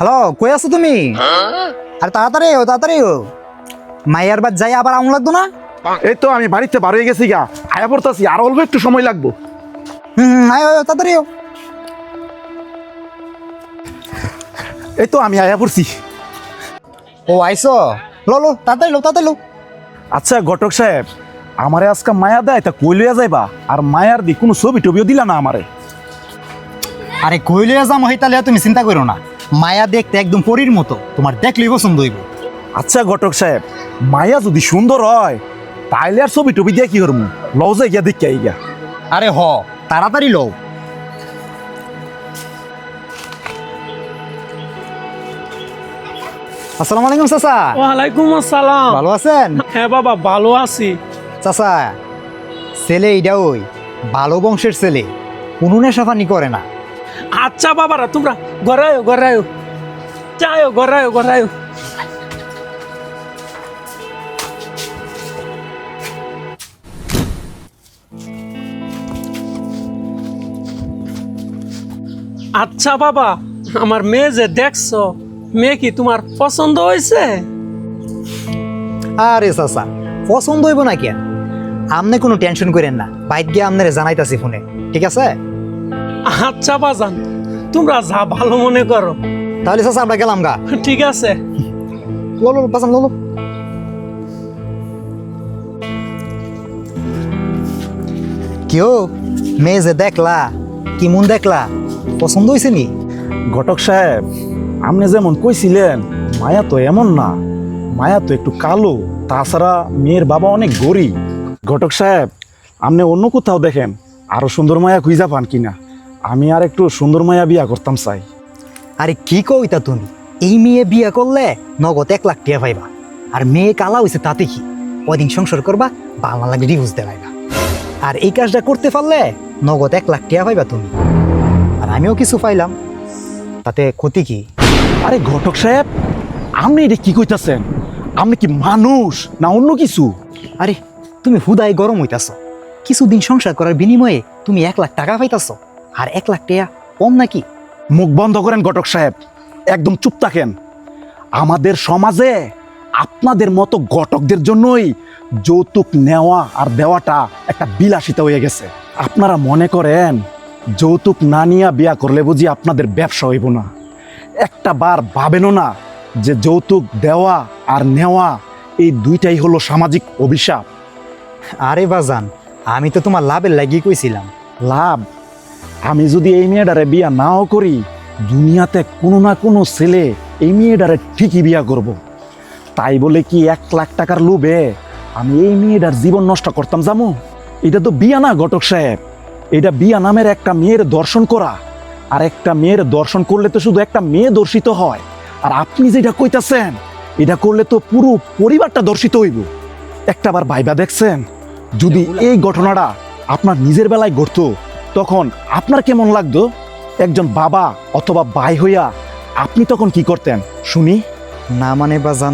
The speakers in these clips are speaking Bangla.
হ্যালো, কই আছো তুমি? আরে তাড়াতাড়ি মাইয়ার বাদ যাই আবার আউন লাগতো না? এই তো আমি বাড়িতে বার হয়ে গেছি গা, আয়া পড়তাছি, আর অল্প একটু সময় লাগবো। আয় তাড়াতাড়ি এই তো আমি আয়া পড়ছি। ও আইসো, লো তাড়াতাড়ি লো। আচ্ছা ঘটক সাহেব, আমারে আজকে মায়া দেয় তা কই লইয়া যাইবা? আর মায়ার দি কোনো ছবি টবিও দিলা না আমারে। আরে কই লইয়া যাম হইতালে তুমি চিন্তা করো না, মায়া দেখতে একদম পরীর মতো, তোমার দেখলেই পছন্দ হইব। আচ্ছা ঘটক সাহেব, মায়া যদি সুন্দর হয় তাইলে আর ছবি টবি দিয়ে কি করবো? লও যাই গিয়া দেখি আইগা। আরে তাড়াতাড়ি লো। আসসালামু আলাইকুম চাচা। ওয়ালাইকুম আসসালাম। ভালো আছেন? হ্যাঁ বাবা, ভালো আছি। চাচা, ছেলে এইটা ওই ভালো বংশের ছেলে, কোনো নেশাফানি করে না। আচ্ছা বাবারা, তোমরা ঘরায়ো যাও, ঘরায়ো। আচ্ছা বাবা, আমার মেয়ে যে দেখছো, মেয়ে কি তোমার পছন্দ হয়েছে? আরে চাচা, পছন্দ হইব না কেন? আপনি কোনো টেনশন করেন না, বাইক গিয়ে আপনারে জানাইতাছি ফোনে, ঠিক আছে? আচ্ছা বাজান, তোমরা যা ভালো মনে করো। তাহলে চাচা আমরা গেলাম গা। ঠিক আছে। লো বাজান লো। কেউ মেয়ে যে দেখলা, কি মন দেখলা, পছন্দ হয়েছে নি? ঘটক সাহেব, আপনি যেমন কইছিলেন মায়া তো এমন না, মায়া তো একটু কালো, তাছাড়া মেয়ের বাবা অনেক গরিব। ঘটক সাহেব, আপনি অন্য কোথাও দেখেন আরো সুন্দর মায়া খুঁজা পান কিনা। আমি আর একটু সুন্দর মায়া বিয়া করতাম চাই। আরে কি কইতা তুমি? এই মেয়ে বিয়ে করলে নগদ 1 লাখ টাকা পাইবা, আর মেয়ে কালা হইছে তাতে কি, কদিন সংসার করবা, ভালো লাগে ডিভোর্স দেওয়াইবা। আর এই কাজটা করতে পারলে নগদ 1 লাখ টাকা পাইবা তুমি, আর আমিও কিছু পাইলাম, তাতে ক্ষতি কি? আরে ঘটক সাহেব, আপনি এটা কি কইতাছেন? আপনি কি মানুষ না অন্য কিছু? আরে তুমি হুদায় গরম হইতাছ, কিছুদিন সংসার করার বিনিময়ে তুমি 1 লাখ টাকা পাইতাছ, আর 1 লাখ টাকা কম নাকি? মুখ বন্ধ করেন ঘটক সাহেব, একদম চুপ থাকেন। আমাদের সমাজে আপনাদের মতো ঘটকদের জন্যই যৌতুক নেওয়া আর দেওয়াটা একটা বিলাসিতা হয়ে গেছে। আপনারা মনে করেন যৌতুক না নিয়ে বিয়া করলে বুঝি আপনাদের ব্যবসা হইব না? একটা বার ভাবেনও না যে যৌতুক দেওয়া আর নেওয়া এই দুইটাই হলো সামাজিক অভিশাপ। আরে বাজান, আমি তো তোমার লাভের লাগিয়ে কইছিলাম। লাভ? আমি যদি এই মেয়েটারে বিয়া নাও করি, দুনিয়াতে কোনো না কোনো ছেলে এই মেয়েটারে ঠিকই বিয়া করব। তাই বলে কি 1 লাখ টাকার লোভে আমি এই মেয়েটার জীবন নষ্ট করতাম জামু? এটা তো বিয়া না ঘটক সাহেব, এটা বিয়া নামের একটা মেয়ের দর্শন করা। আর একটা মেয়ের দর্শন করলে তো শুধু একটা মেয়ে দর্শিত হয়, আর আপনি যেটা কইতাছেন এটা করলে তো পুরো পরিবারটা দর্শিত হইব। একটাবার ভাইবা দেখছেন, যদি এই ঘটনাটা আপনার নিজের বেলায় ঘটতো তখন আপনার কেমন লাগতো? একজন বাবা অথবা ভাই হইয়া আপনি তখন কি করতেন শুনি? না মানে বাজান,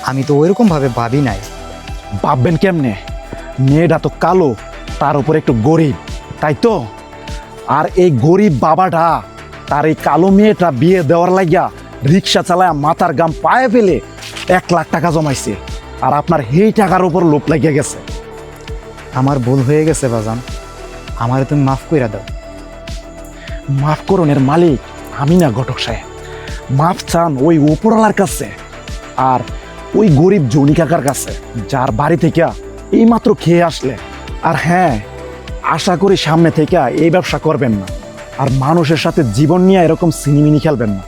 আমি তো ওইরকম ভাবে ভাবি নাই। ভাববেন কেমনে? মেয়েটা তো কালো, তার উপর একটু গরিব, তাই তো? আর এই গরিব বাবাটা তার এই কালো মেয়েটা বিয়ে দেওয়ার লাগিয়া রিক্সা চালায় মাথার গাম পায়ে ফেলে 1 লাখ টাকা জমাইছে, আর আপনার এই টাকার উপর লোভ লাগিয়া গেছে। আমার ভুল হয়ে গেছে বাজান, আমারে তুমি মাফ কইরা দাও। মাফ করণের মালিক আমি না ঘটক সাহেব, মাফ চান ওই উপরওয়ালার কাছে আর ওই গরিব জনি কাকার কাছে, যার বাড়ি থেকে এইমাত্র খেয়ে আসলে। আর হ্যাঁ, আশা করি সামনে থেকে এই ব্যবসা করবেন না, আর মানুষের সাথে জীবন নিয়ে এরকম সিনিমিনি খেলবেন না।